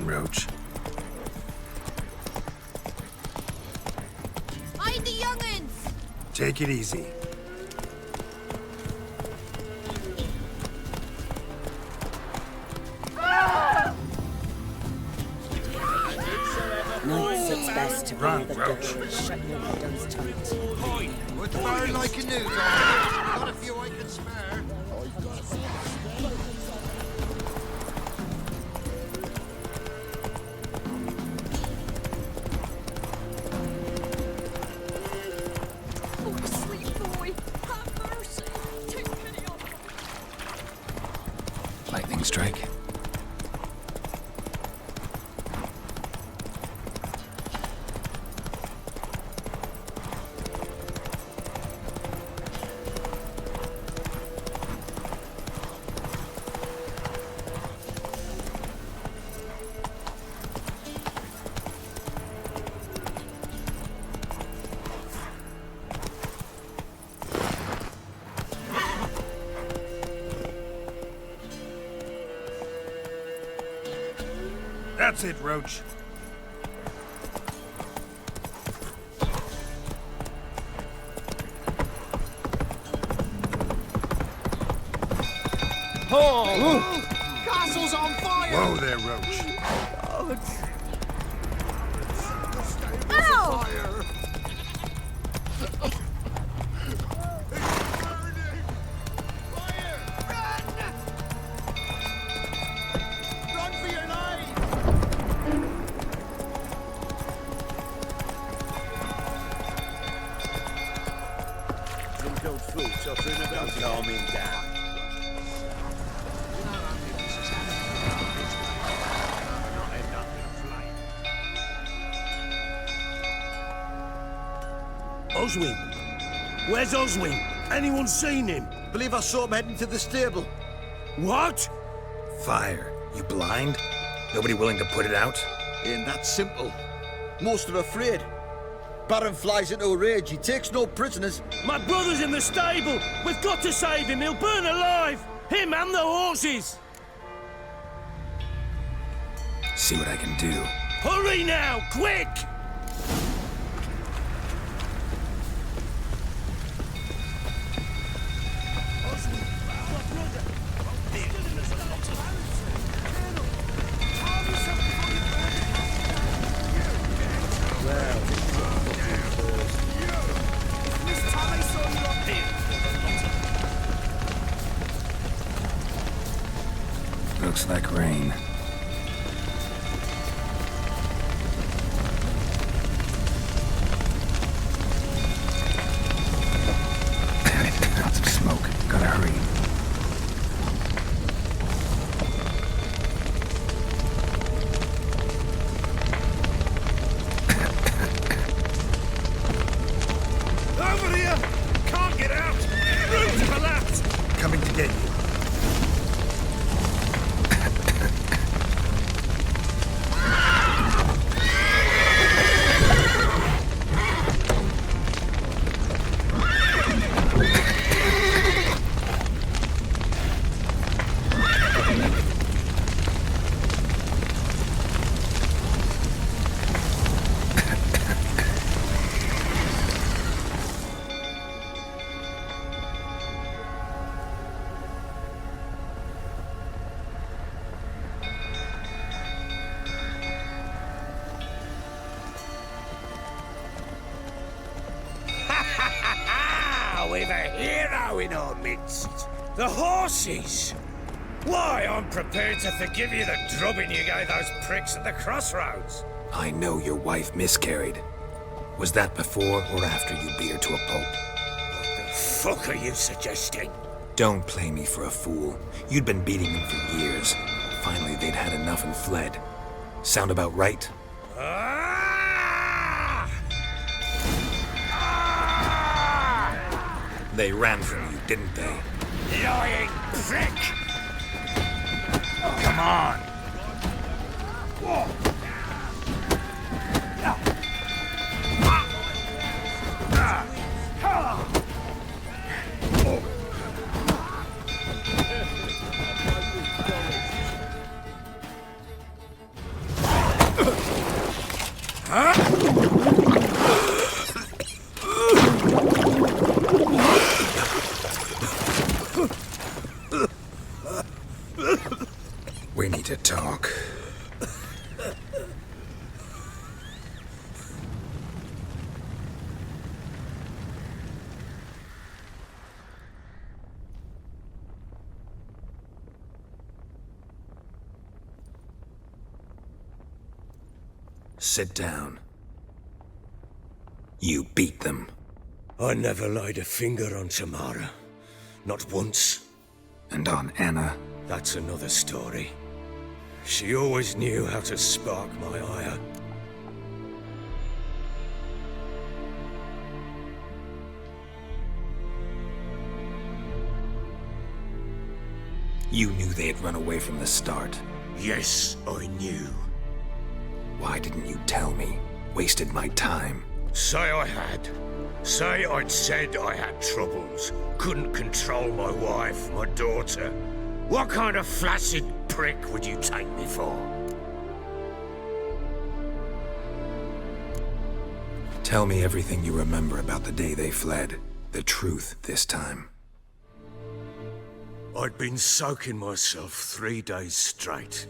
on, Roach. Hide the young'uns! Take it easy. Night sits best to Run, the Roach. door. Shut your windows tight. What's firing like a news? Got a few I can spare. Oh, sweet boy! Have mercy! Take pity on him! Lightning strike. That's it, Roach. Castle's on fire! Whoa there, Roach. Ow! Fire! Run for your life! Don't fool, so don't calm him down. Oswin? Where's Oswin? Anyone seen him? Believe I saw him heading to the stable. What? Fire. You blind? Nobody willing to put it out? Ain't that simple. Most are afraid. Baron flies into a rage. He takes no prisoners. My brother's in the stable! We've got to save him! He'll burn alive! Him and the horses! See what I can do. Hurry now! Quick! Looks like rain. Lots of smoke. Gotta hurry. Over here! Can't get out! Roof's collapsed! Coming to get you. We've a hero in our midst. The horses! Why, I'm prepared to forgive you the drubbing you gave those pricks at the crossroads. I know your wife miscarried. Was that before or after you beat her to a pulp? What the fuck are you suggesting? Don't play me for a fool. You'd been beating them for years. Finally, they'd had enough and fled. Sound about right? Ah! They ran from you, didn't they? Lying prick! Come on! We need to talk. Sit down. You beat them. I never laid a finger on Tamara. Not once. And on Anna? That's another story. She always knew how to spark my ire. You knew they had run away from the start. Yes, I knew. Why didn't you tell me? Wasted my time. Say I had. Say I'd said I had troubles. Couldn't control my wife, my daughter. What kind of flaccid prick would you take me for? Tell me everything you remember about the day they fled. The truth this time. I'd been soaking myself 3 days straight.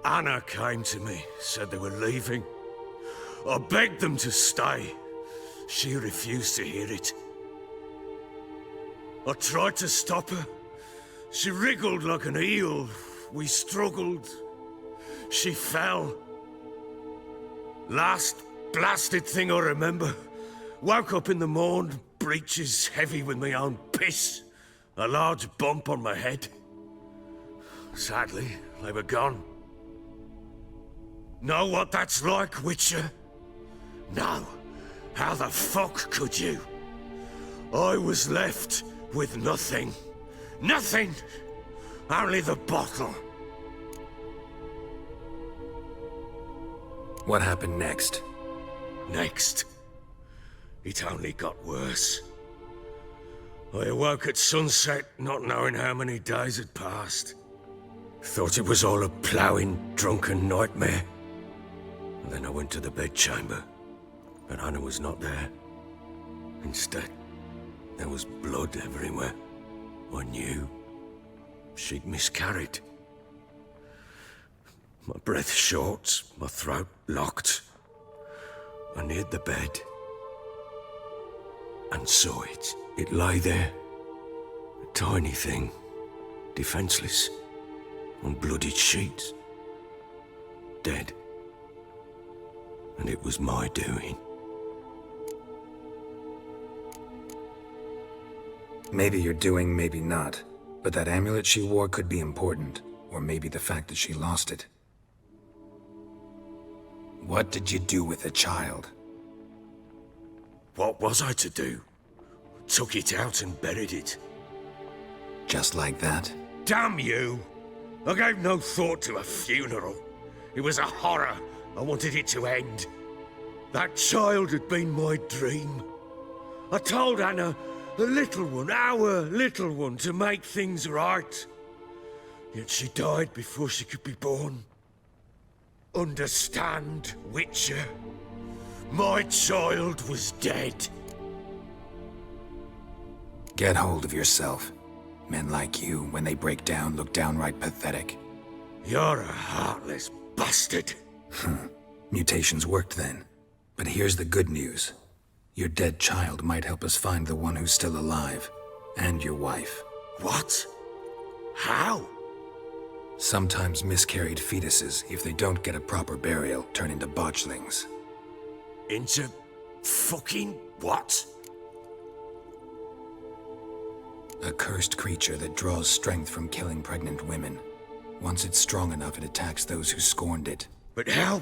Anna came to me, said they were leaving. I begged them to stay. She refused to hear it. I tried to stop her. She wriggled like an eel. We struggled. She fell. Last blasted thing I remember. Woke up in the morn, breeches heavy with my own piss. A large bump on my head. Sadly, they were gone. Know what that's like, Witcher? No. How the fuck could you? I was left with nothing. Nothing! Only the bottle. What happened next? Next, it only got worse. I awoke at sunset, not knowing how many days had passed. Thought it was all a ploughing, drunken nightmare. And then I went to the bedchamber, but Anna was not there. Instead, there was blood everywhere. I knew she'd miscarried. My breath short, my throat locked. I neared the bed and saw it. It lay there, a tiny thing, defenseless, on bloodied sheets, dead. And it was my doing. Maybe you're doing, maybe not. But that amulet she wore could be important. Or maybe the fact that she lost it. What did you do with the child? What was I to do? Took it out and buried it. Just like that? Damn you! I gave no thought to a funeral. It was a horror. I wanted it to end. That child had been my dream. I told Anna, the little one, our little one, to make things right. Yet she died before she could be born. Understand, Witcher? My child was dead. Get hold of yourself. Men like you, when they break down, look downright pathetic. You're a heartless bastard. Mutations worked then. But here's the good news. Your dead child might help us find the one who's still alive. And your wife. What? How? Sometimes miscarried fetuses, if they don't get a proper burial, turn into botchlings. Into fucking what? A cursed creature that draws strength from killing pregnant women. Once it's strong enough, it attacks those who scorned it. But how?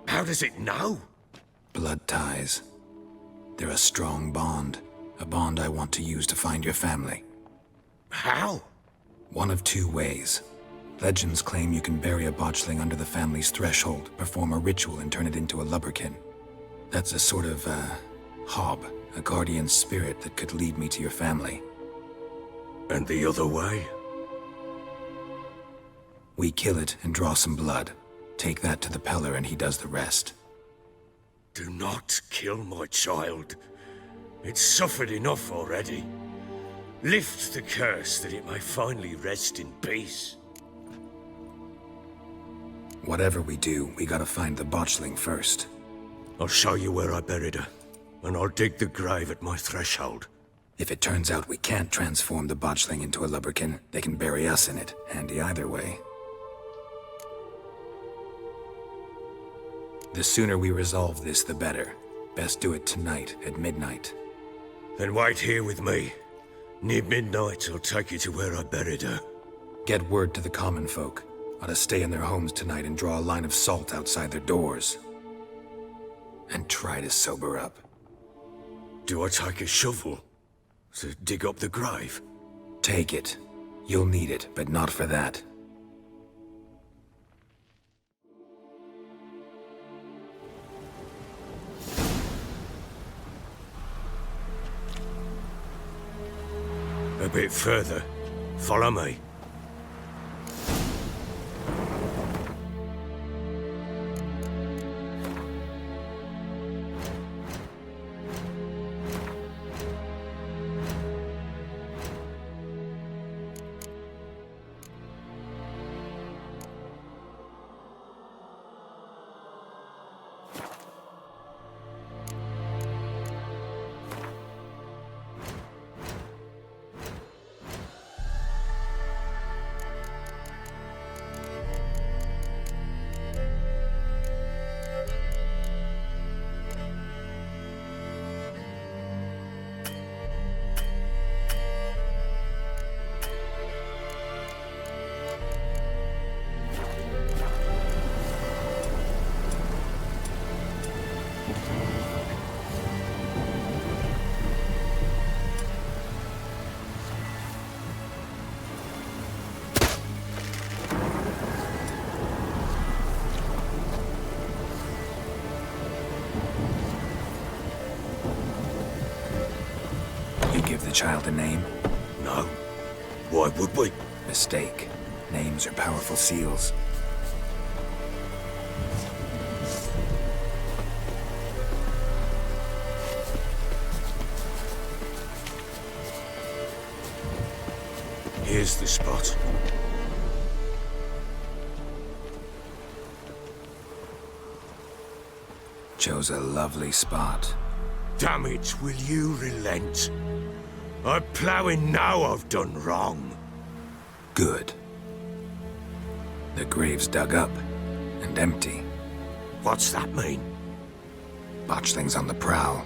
How does it know? Blood ties. They're a strong bond. A bond I want to use to find your family. How? One of two ways. Legends claim you can bury a botchling under the family's threshold, perform a ritual, and turn it into a lubberkin. That's a sort of, hob, a guardian spirit that could lead me to your family. And the other way? We kill it and draw some blood. Take that to the Peller and he does the rest. Do not kill my child. It's suffered enough already. Lift the curse that it may finally rest in peace. Whatever we do, we gotta find the botchling first. I'll show you where I buried her, and I'll dig the grave at my threshold. If it turns out we can't transform the botchling into a lubberkin, they can bury us in it. Handy either way. The sooner we resolve this, the better. Best do it tonight, at midnight. Then wait here with me. Near midnight, I'll take you to where I buried her. Get word to the common folk. Ought to stay in their homes tonight and draw a line of salt outside their doors. And try to sober up. Do I take a shovel to dig up the grave? Take it. You'll need it, but not for that. A bit further. Follow me. Give the child a name? No. Why would we? Mistake. Names are powerful seals. Here's the spot. Chose a lovely spot. Damn it, will you relent? I'm ploughing now I've done wrong. Good. The grave's dug up and empty. What's that mean? Botchling's on the prowl.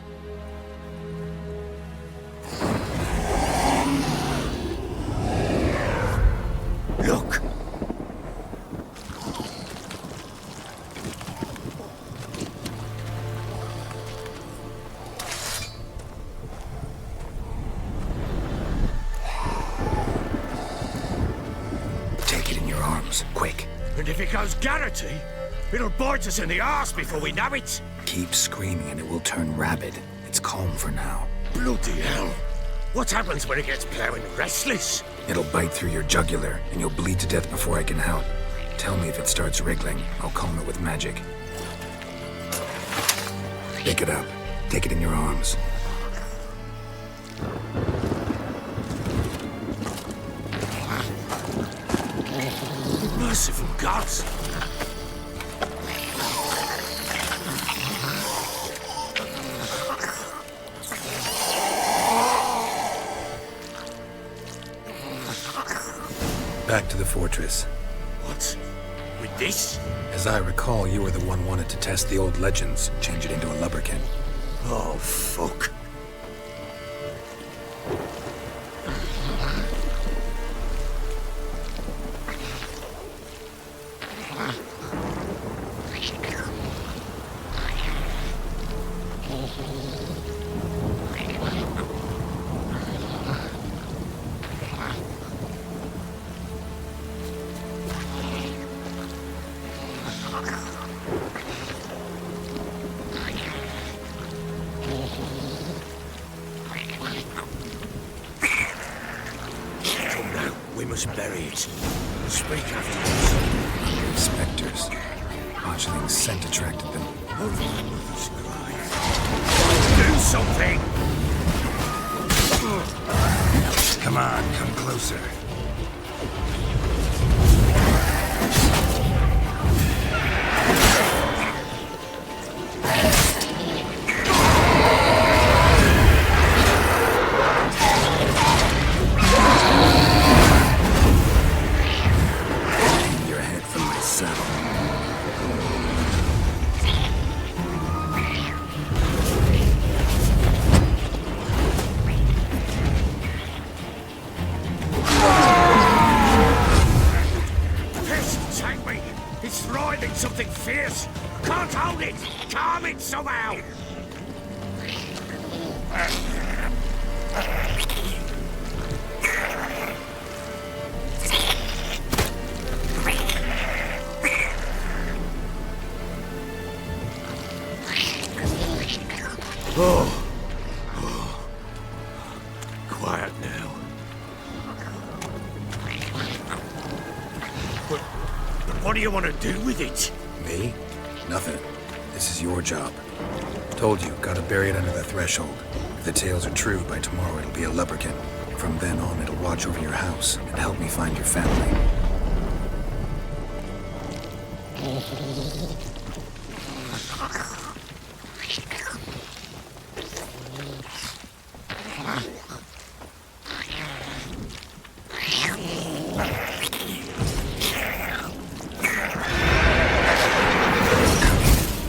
Look! Take it in your arms, quick. And if it goes Garrity, it'll bite us in the arse before we know it. Keep screaming and it will turn rabid. It's calm for now. Bloody hell. What happens when it gets ploughing restless? It'll bite through your jugular and you'll bleed to death before I can help. Tell me if it starts wriggling. I'll calm it with magic. Pick it up. Take it in your arms. Merciful gods! Back to the fortress. What? With this? As I recall, you were the one wanted to test the old legends, change it into a lubberkin. Oh, fuck. Come now, we must bury it. Speak afterwards. Spectres. Botchling's scent attracted them. Over the mother's grave. Do something! Come on, come closer. Your head from my saddle. Piss, take me! It's writhing something fierce! Can't hold it! Calm it somehow! Quiet now. But what do you want to do with it? Me? Nothing. This is your job. Told you, gotta bury it under the threshold. If the tales are true, by tomorrow it'll be a lubberkin. From then on, it'll watch over your house and help me find your family.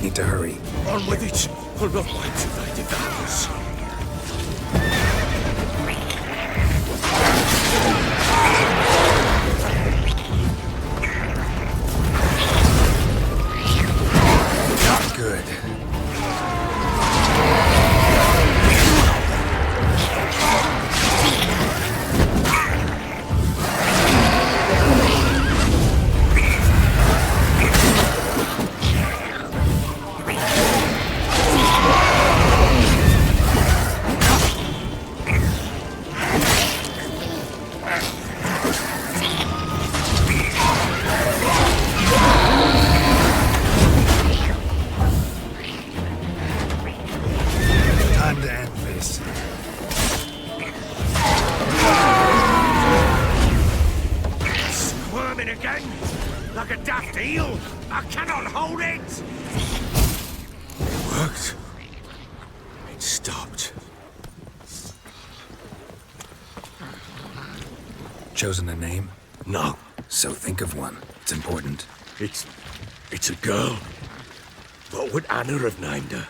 Need to hurry. On with it! I'll not wait till they devour us. Not good. Time to end this. Squirming again? Like a daft eel? I cannot hold it! It worked. It stopped. Chosen a name? No, So think of one. It's important. it's a girl. What would Anna have named her?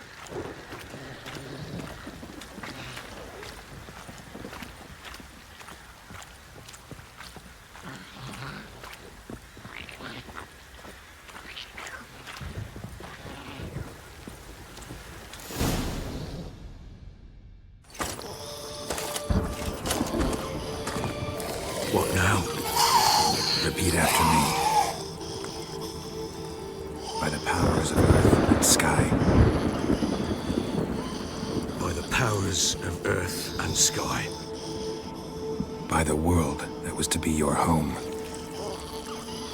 What now? Repeat after me. By the powers of earth and sky. By the powers of earth and sky. By the world that was to be your home.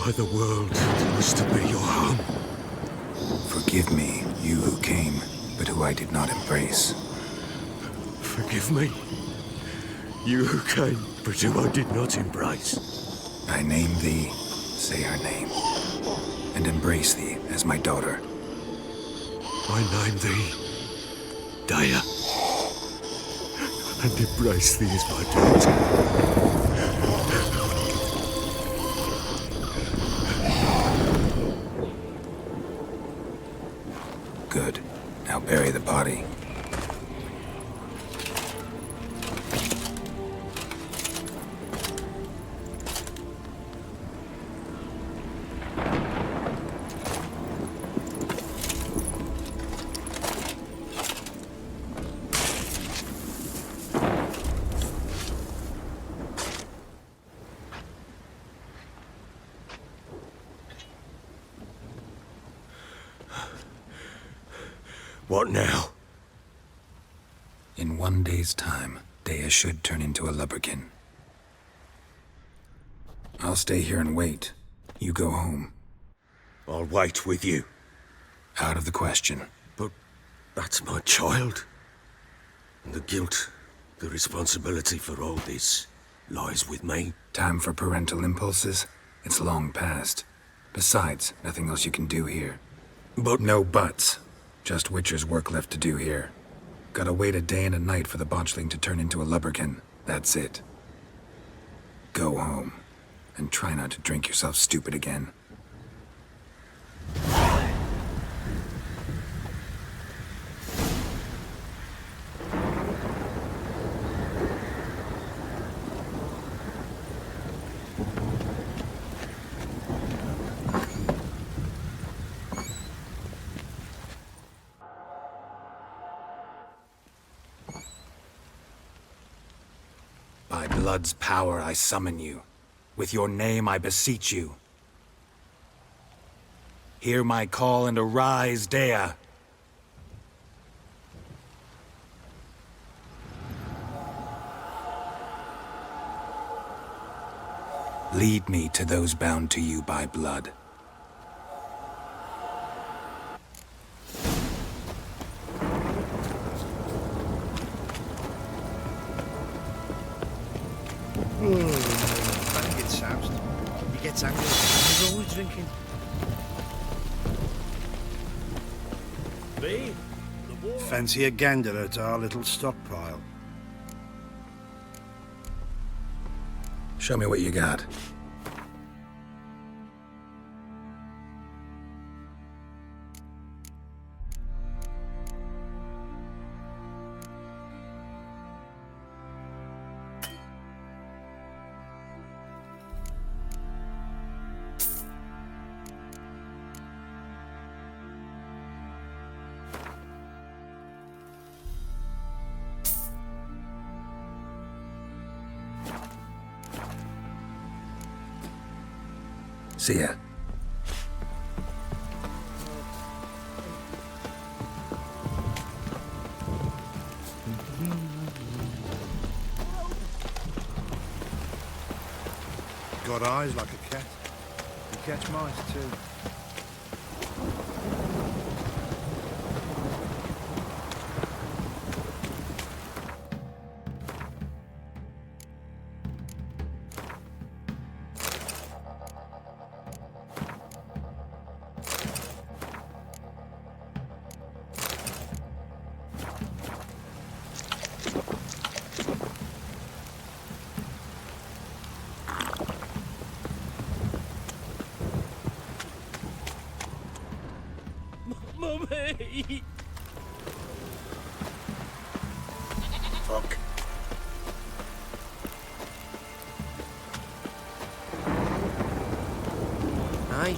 By the world that was to be your home. Forgive me, you who came, but who I did not embrace. Forgive me. You who came, but who I did not embrace. I name thee, say her name, and embrace thee as my daughter. I name thee Daya, and embrace thee as my daughter. Good. Now bury the body. What now? In 1 day's time, Dea should turn into a lubberkin. I'll stay here and wait. You go home. I'll wait with you. Out of the question. But that's my child. The guilt, the responsibility for all this, lies with me. Time for parental impulses? It's long past. Besides, nothing else you can do here. But No buts. Just Witcher's work left to do here. Gotta wait a day and a night for the botchling to turn into a lubberkin. That's it. Go home. And try not to drink yourself stupid again. By blood's power I summon you. With your name I beseech you. Hear my call and arise, Dea. Lead me to those bound to you by blood. Frank gets soused. He gets angry. He's always drinking. Fancy a gander at our little stockpile. Show me what you got. See ya. Got eyes like a cat. You catch mice too. Mummy! fuck. Aye.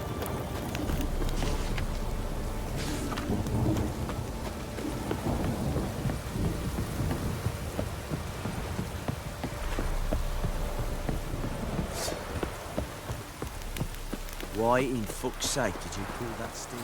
Why in fuck's sake did you pull that steel?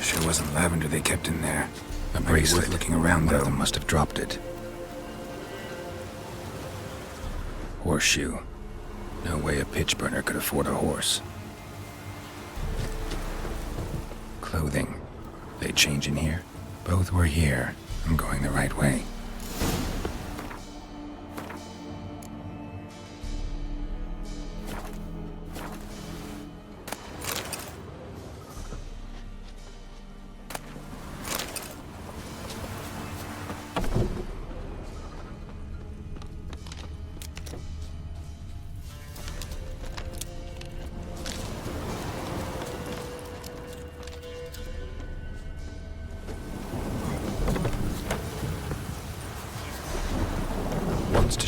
Sure wasn't lavender they kept in there. A bracelet. Looking around, though. One of them must have dropped it. Horseshoe. No way a pitch burner could afford a horse. Clothing. They change in here? Both were here. I'm going the right way.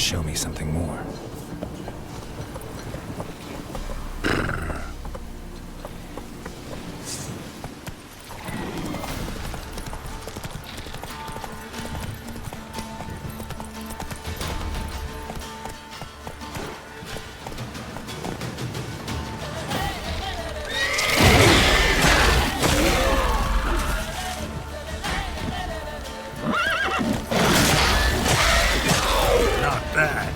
show me something more. Not bad.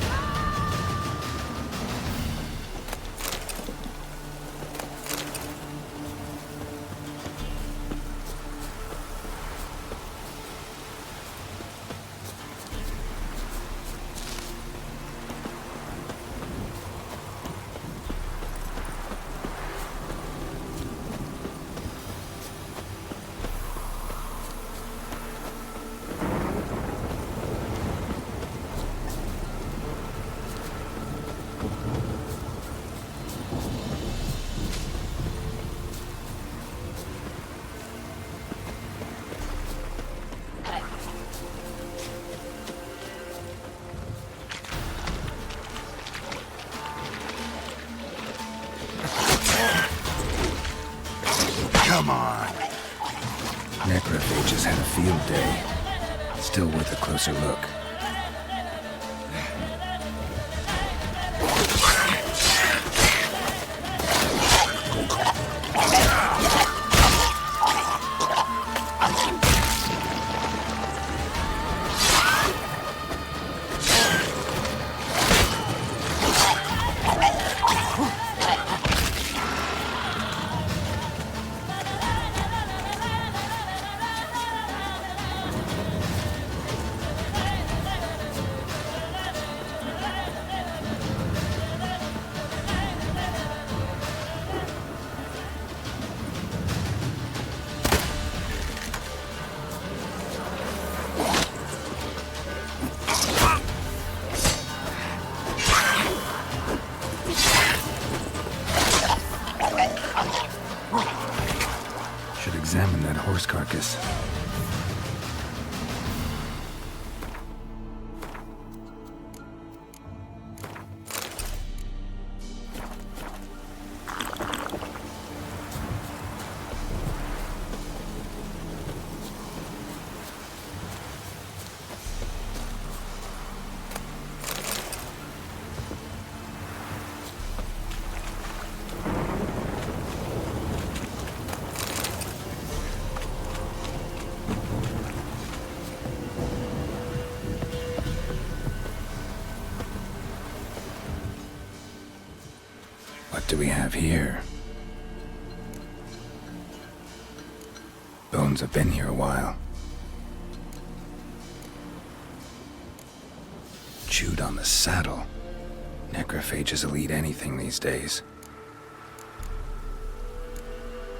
Come on. Necrophages had a field day. Still worth a closer look. Should examine that horse carcass. What do we have here? Bones have been here a while. Chewed on the saddle. Necrophages will eat anything these days.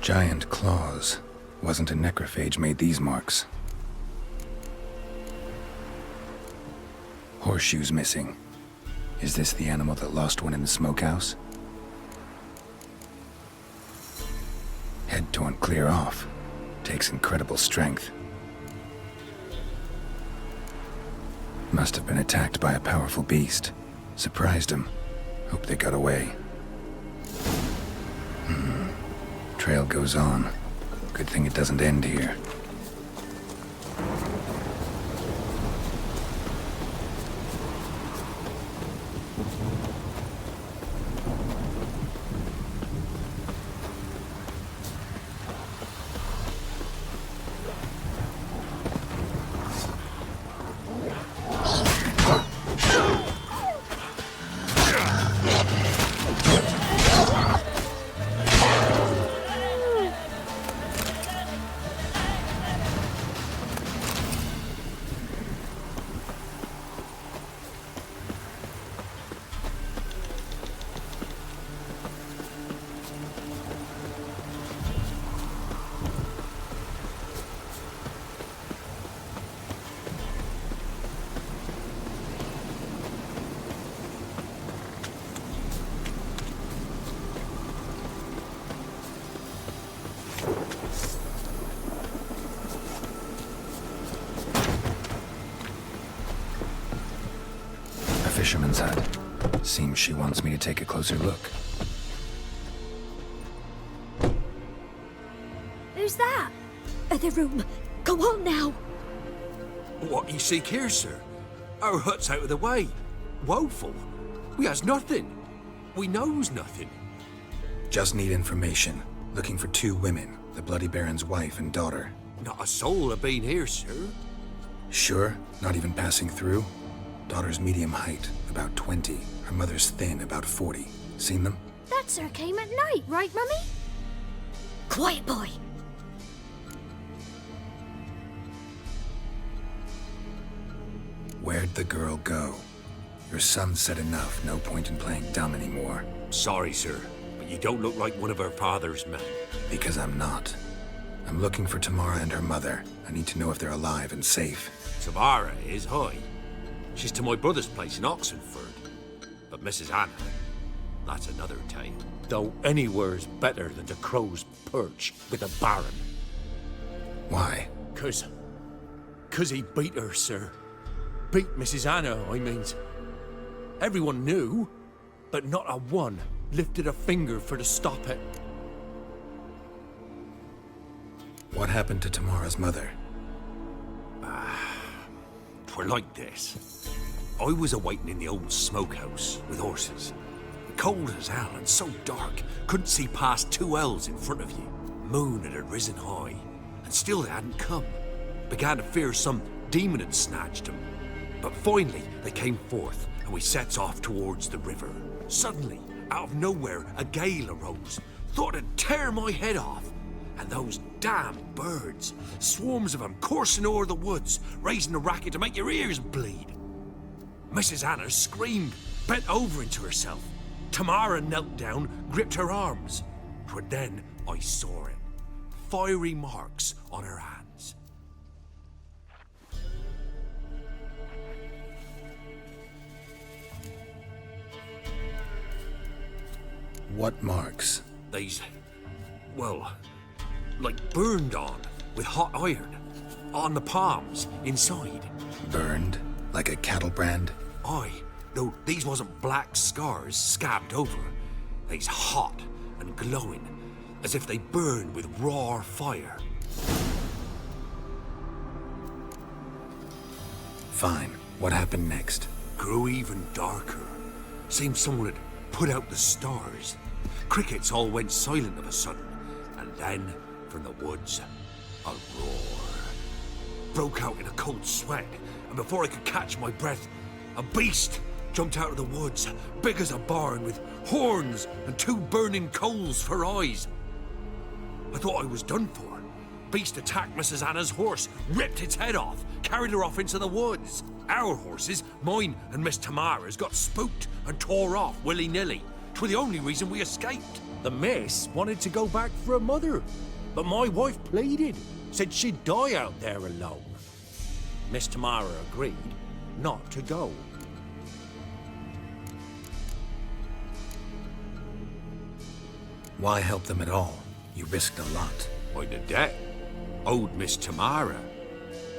Giant claws. Wasn't a necrophage made these marks. Horseshoes missing. Is this the animal that lost one in the smokehouse? Head torn clear off. Takes incredible strength. Must have been attacked by a powerful beast. Surprised him. Hope they got away. Trail goes on. Good thing it doesn't end here. fisherman's hut. Seems she wants me to take a closer look. Who's that? Other room. Go on now. What you seek here, sir? Our hut's out of the way. Woeful. We has nothing. We knows nothing. Just need information. Looking for 2 women, the Bloody Baron's wife and daughter. Not a soul have been here, sir. Sure? Not even passing through? Daughter's medium height, about 20. Her mother's thin, about 40. Seen them? That sir came at night, right, Mummy? Quiet, boy. Where'd the girl go? Your son said enough, no point in playing dumb anymore. Sorry, sir, but you don't look like one of our father's men. Because I'm not. I'm looking for Tamara and her mother. I need to know if they're alive and safe. Tamara is, high. She's to my brother's place in Oxenford. But Mrs. Anna, that's another tale. Though anywhere's better than the Crow's Perch with a Baron. Why? 'Cause he beat her, sir. Beat Mrs. Anna, I means. Everyone knew, but not a one lifted a finger for to stop it. What happened to Tamara's mother? Twere like this. I was awaiting in the old smokehouse with horses. Cold as hell and so dark, couldn't see past 2 ells in front of you. Moon had risen high, and still they hadn't come. Began to fear some demon had snatched them. But finally, they came forth, and we sets off towards the river. Suddenly, out of nowhere, a gale arose. Thought it'd tear my head off. And those damn birds, swarms of them coursing o'er the woods, raising a racket to make your ears bleed. Mrs. Anna screamed, bent over into herself. Tamara knelt down, gripped her arms. 'Twere then I saw it. Fiery marks on her hands. What marks? They's, well, like burned on with hot iron. On the palms, inside. Burned? Like a cattle brand? Aye, though these wasn't black scars scabbed over. They's hot and glowing, as if they burned with raw fire. Fine. What happened next? Grew even darker. Seemed someone had put out the stars. Crickets all went silent of a sudden, and then, from the woods, a roar. Broke out in a cold sweat, and before I could catch my breath, a beast jumped out of the woods, big as a barn, with horns and 2 burning coals for eyes. I thought I was done for. Beast attacked Mrs. Anna's horse, ripped its head off, carried her off into the woods. Our horses, mine and Miss Tamara's, got spooked and tore off willy-nilly. 'Twere the only reason we escaped. The miss wanted to go back for her mother, but my wife pleaded, said she'd die out there alone. Miss Tamara agreed not to go. Why help them at all? You risked a lot. I'd a debt. Owed Miss Tamara.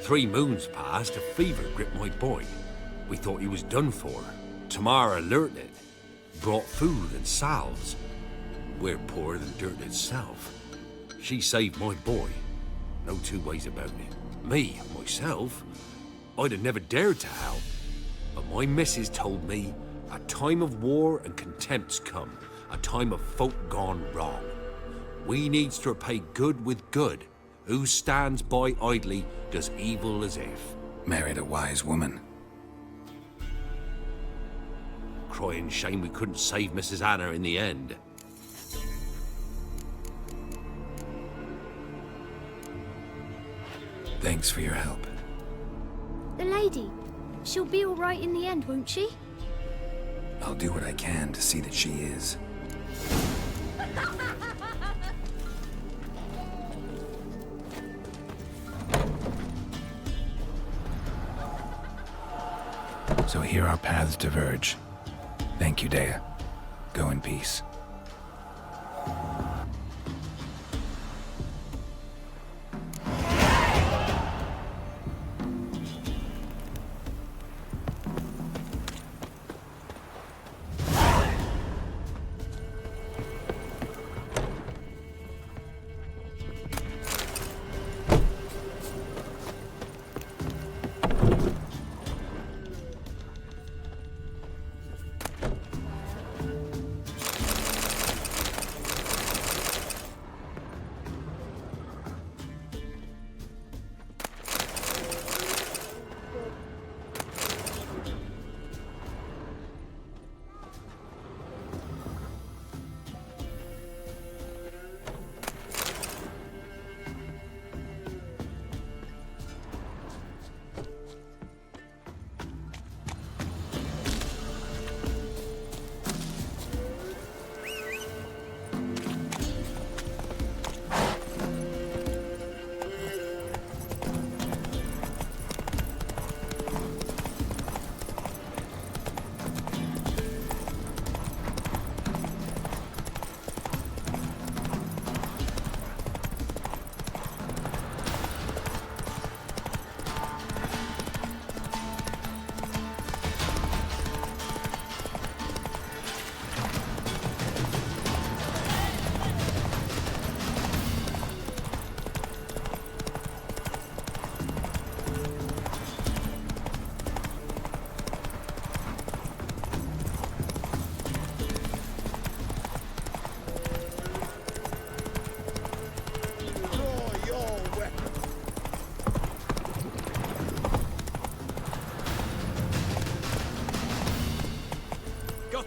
3 moons passed, a fever gripped my boy. We thought he was done for. Tamara learnt it. Brought food and salves. We're poorer than dirt itself. She saved my boy. No 2 ways about it. Me, myself, I'd have never dared to help. But my missus told me a time of war and contempt's come. A time of folk gone wrong. We needs to repay good with good. Who stands by idly does evil as if. Married a wise woman. Crying shame we couldn't save Mrs. Anna in the end. Thanks for your help. The lady. She'll be all right in the end, won't she? I'll do what I can to see that she is. So here our paths diverge. Thank you, Dea. Go in peace.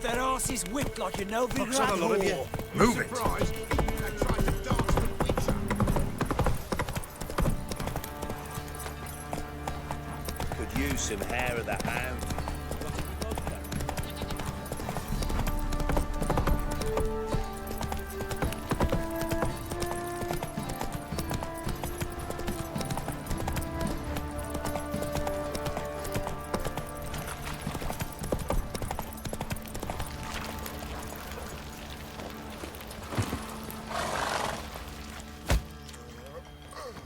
got their asses whipped like a Novigrad on a lot of you. whore. Move it. Surprised? They tried to dance with Witcer. Could use some hair of the hound.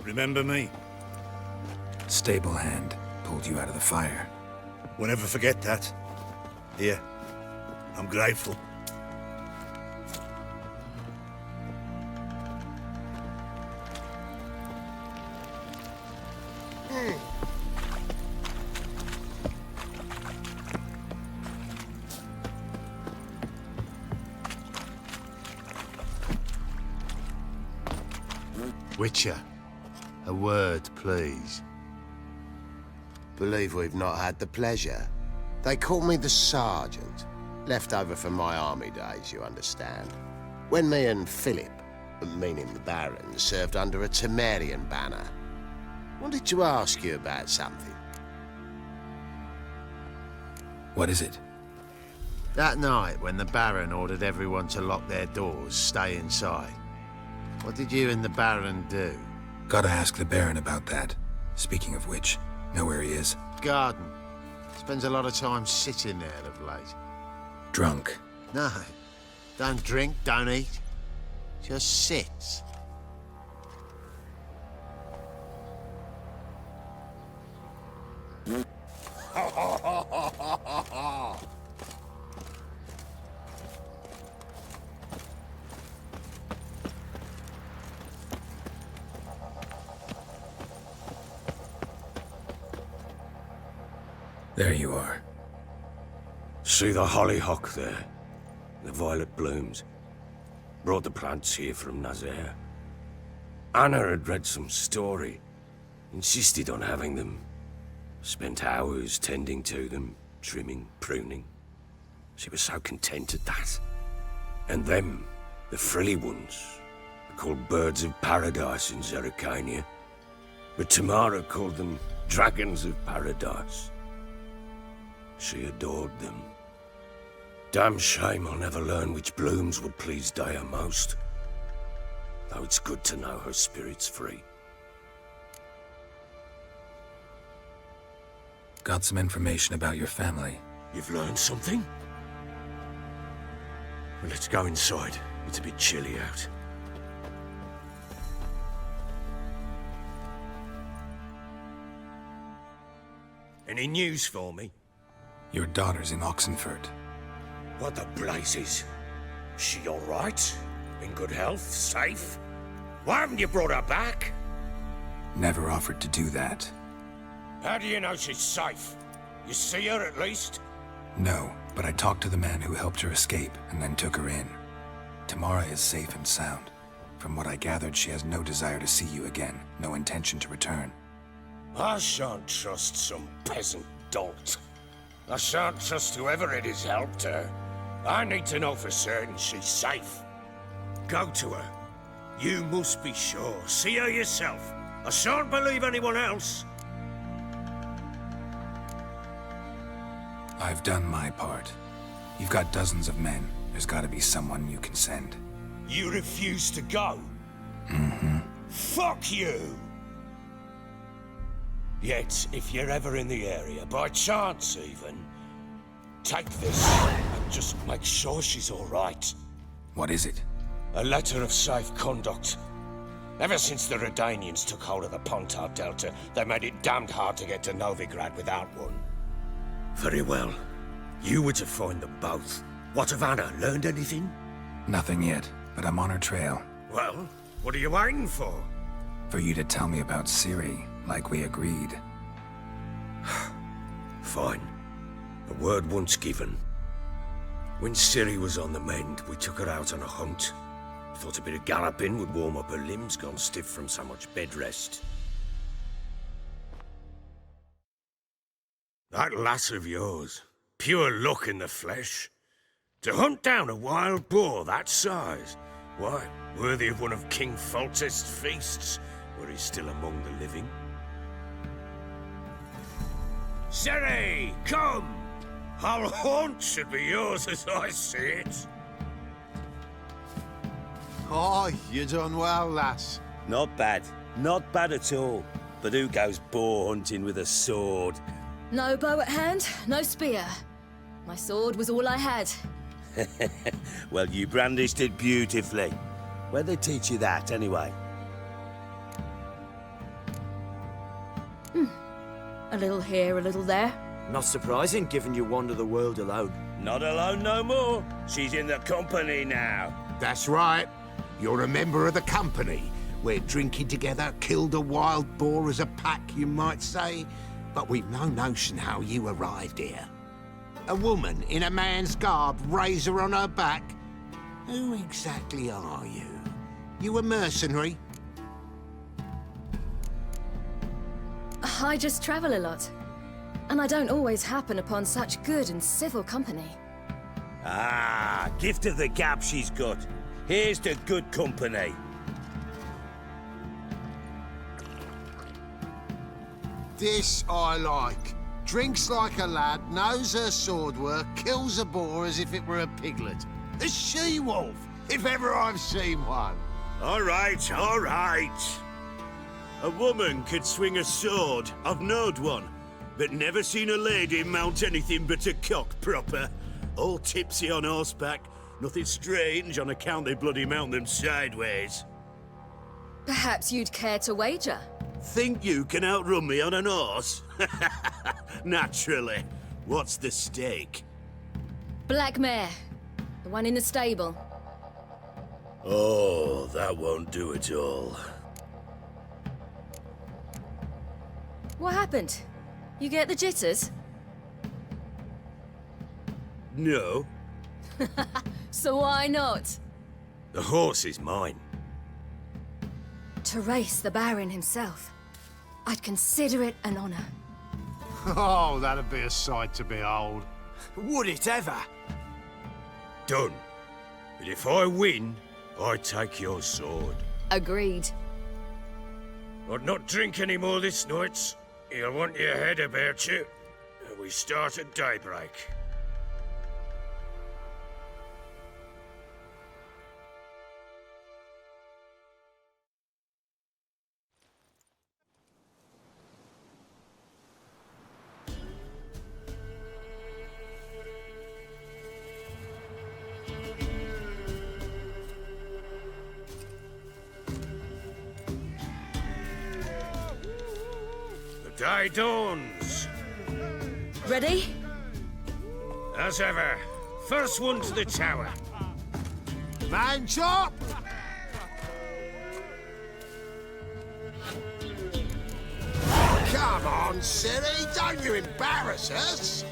Remember me? Stable hand pulled you out of the fire. We'll never forget that. Here, I'm grateful. Witcher, a word, please. Believe we've not had the pleasure. They call me the Sergeant. Left over from my army days, you understand. When me and Philip, meaning the Baron, served under a Temerian banner. Wanted to ask you about something. What is it? That night when the Baron ordered everyone to lock their doors, stay inside, what did you and the Baron do? Gotta ask the Baron about that. Speaking of which, know where he is? Garden. Spends a lot of time sitting there of late. Drunk. No, don't drink, don't eat. Just sits. There you are. See the hollyhock there? The violet blooms. Brought the plants here from Nazaire. Anna had read some story. Insisted on having them. Spent hours tending to them, trimming, pruning. She was so content at that. And them, the frilly ones, are called birds of paradise in Zerrikania. But Tamara called them dragons of paradise. She adored them. Damn shame I'll never learn which blooms would please Dea most. Though it's good to know her spirit's free. Got some information about your family. You've learned something? Well, let's go inside. It's a bit chilly out. Any news for me? Your daughter's in Oxenfurt. What the blazes? She all right? In good health? Safe? Why haven't you brought her back? Never offered to do that. How do you know she's safe? You see her at least? No, but I talked to the man who helped her escape and then took her in. Tamara is safe and sound. From what I gathered, she has no desire to see you again, no intention to return. I shan't trust some peasant dolt. I shan't trust whoever it is helped her. I need to know for certain she's safe. Go to her. You must be sure. See her yourself. I shan't believe anyone else. I've done my part. You've got dozens of men. There's gotta be someone you can send. You refuse to go? Mm-hmm. Fuck you! Yet, if you're ever in the area, by chance even, take this and just make sure she's all right. What is it? A letter of safe conduct. Ever since the Redanians took hold of the Pontar Delta, they made it damned hard to get to Novigrad without one. Very well. You were to find them both. What of Anna? Learned anything? Nothing yet, but I'm on her trail. Well, what are you waiting for? For you to tell me about Ciri, like we agreed. Fine. A word once given. When Ciri was on the mend, we took her out on a hunt. Thought a bit of galloping would warm up her limbs, gone stiff from so much bed rest. That lass of yours, pure luck in the flesh. To hunt down a wild boar that size? Why, worthy of one of King Foltest's feasts, where he's still among the living. Sere, come! Hull Haunt should be yours as I see it. Oh, you done well, lass. Not bad. Not bad at all. But who goes boar hunting with a sword? No bow at hand, no spear. My sword was all I had. Well, you brandished it beautifully. Where'd they teach you that, anyway? A little here, a little there. Not surprising, given you wander the world alone. Not alone no more. She's in the company now. That's right. You're a member of the company. We're drinking together, killed a wild boar as a pack, you might say. But we've no notion how you arrived here. A woman in a man's garb, razor on her back. Who exactly are you? You a mercenary? I just travel a lot. And I don't always happen upon such good and civil company. Ah, gift of the gab she's got. Here's to good company. This I like. Drinks like a lad, knows her sword work, kills a boar as if it were a piglet. A she-wolf, if ever I've seen one. All right, all right. A woman could swing a sword. I've knowed one. But never seen a lady mount anything but a cock proper. All tipsy on horseback. Nothing strange on account they bloody mount them sideways. Perhaps you'd care to wager? Think you can outrun me on an horse? Naturally. What's the stake? Black mare. The one in the stable. Oh, that won't do at all. What happened? You get the jitters? No, So why not? the horse is mine. To race the Baron himself. I'd consider it an honor. Oh, that'd be a sight to behold. Would it ever? Done. But if I win, I take your sword. Agreed. I'd not drink any more this night. You'll want your head about you. We start at daybreak. The day dawns. Ready? As ever, first one to the tower. Man chop! Come on, silly, don't you embarrass us!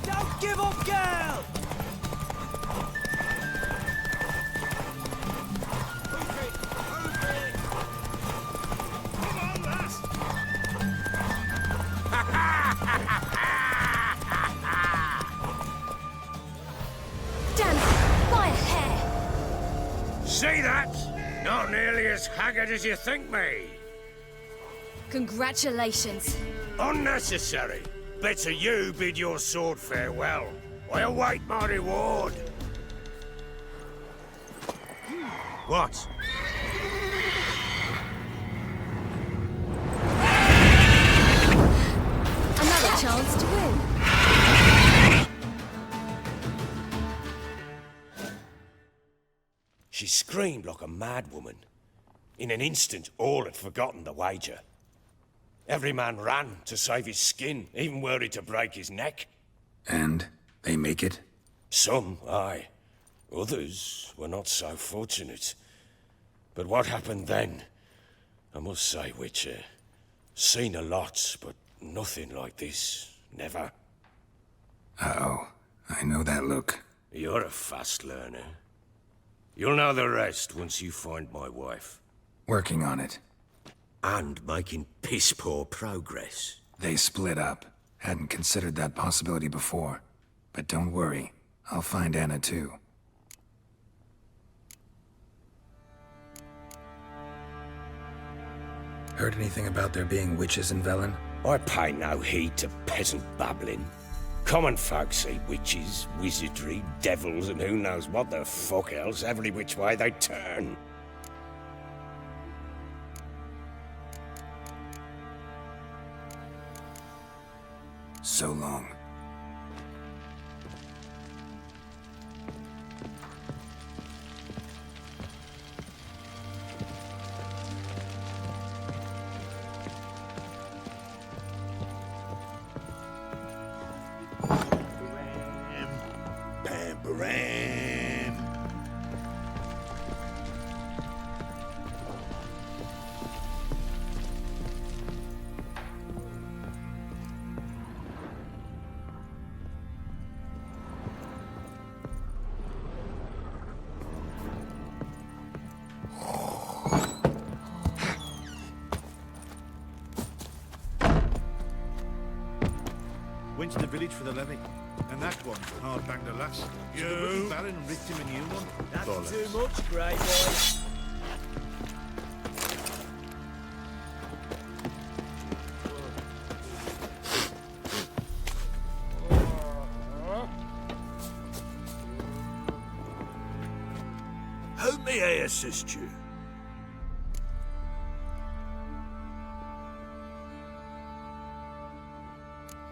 Don't give up, girl! Damn it! By a hair! See that? Not nearly as haggard as you think me. Congratulations. Unnecessary. Better you bid your sword farewell. I await my reward. What? Another chance to win. She screamed like a mad woman. In an instant, all had forgotten the wager. Every man ran to save his skin, even worried to break his neck. And they make it? Some, aye. Others were not so fortunate. But what happened then? I must say, Witcher, seen a lot, but nothing like this. Never. Uh-oh. I know that look. You're a fast learner. You'll know the rest once you find my wife. Working on it. And making piss-poor progress. They split up. Hadn't considered that possibility before. But don't worry. I'll find Anna too. Heard anything about there being witches in Velen? I pay no heed to peasant babbling. Common folk see witches, wizardry, devils, and who knows what the fuck else every which way they turn. So long. Bam. Went to the village for the levy, and that one hard banged a lass. You Baron ripped him a new one. That's too much, Grey Boy. How may I assist you?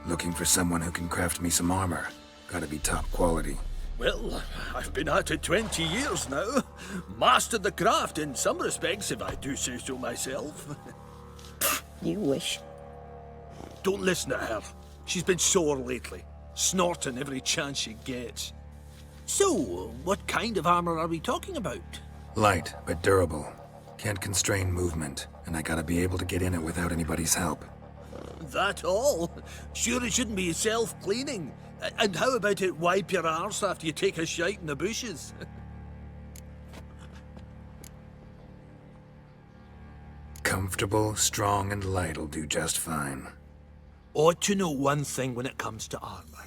Looking for someone who can craft me some armor. Gotta be top quality. Well, I've been at it 20 years now. Mastered the craft in some respects, if I do say so myself. You wish. Don't listen to her. She's been sore lately, snorting every chance she gets. So, what kind of armor are we talking about? Light, but durable. Can't constrain movement, and I gotta be able to get in it without anybody's help. That all? Sure it shouldn't be self-cleaning. And how about it wipe your arse after you take a shite in the bushes? Comfortable, strong, and light'll do just fine. Ought to know one thing when it comes to armor.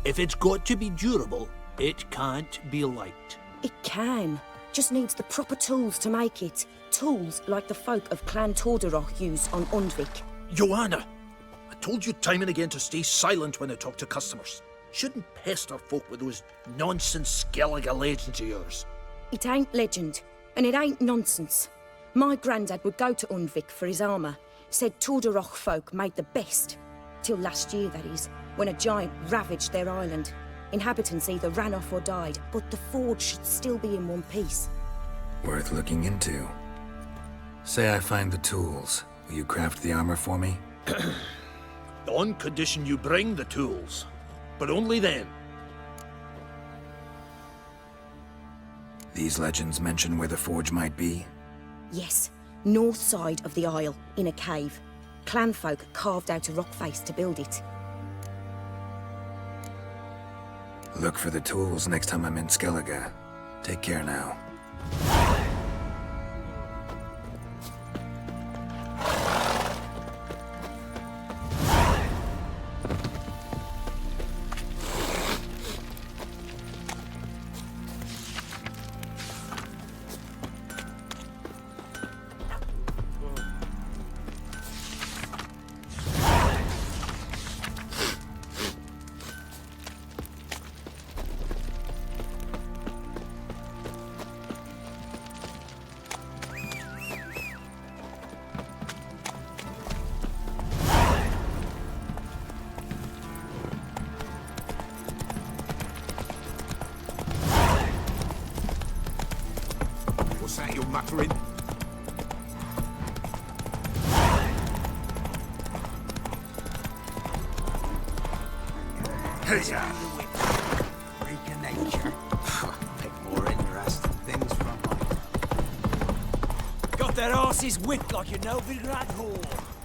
If it's got to be durable, it can't be light. It can. Just needs the proper tools to make it. Tools like the folk of Clan Torderoch use on Undvik. Joanna, I told you time and again to stay silent when I talk to customers. Shouldn't pester folk with those nonsense Skellige legends of yours. It ain't legend, and it ain't nonsense. My granddad would go to Undvik for his armour. Said Torderoch folk made the best. Till last year, that is, when a giant ravaged their island. Inhabitants either ran off or died, but the forge should still be in one piece. Worth looking into. Say I find the tools. Will you craft the armor for me? On condition you bring the tools. But only then. These legends mention where the forge might be? Yes, north side of the isle, in a cave. Clanfolk carved out a rock face to build it. Look for the tools next time I'm in Skellige. Take care now. What's that you're muttering? Hiya! Freak of nature. Pick more interesting things from life. their asses whipped like you know Vigrad whore.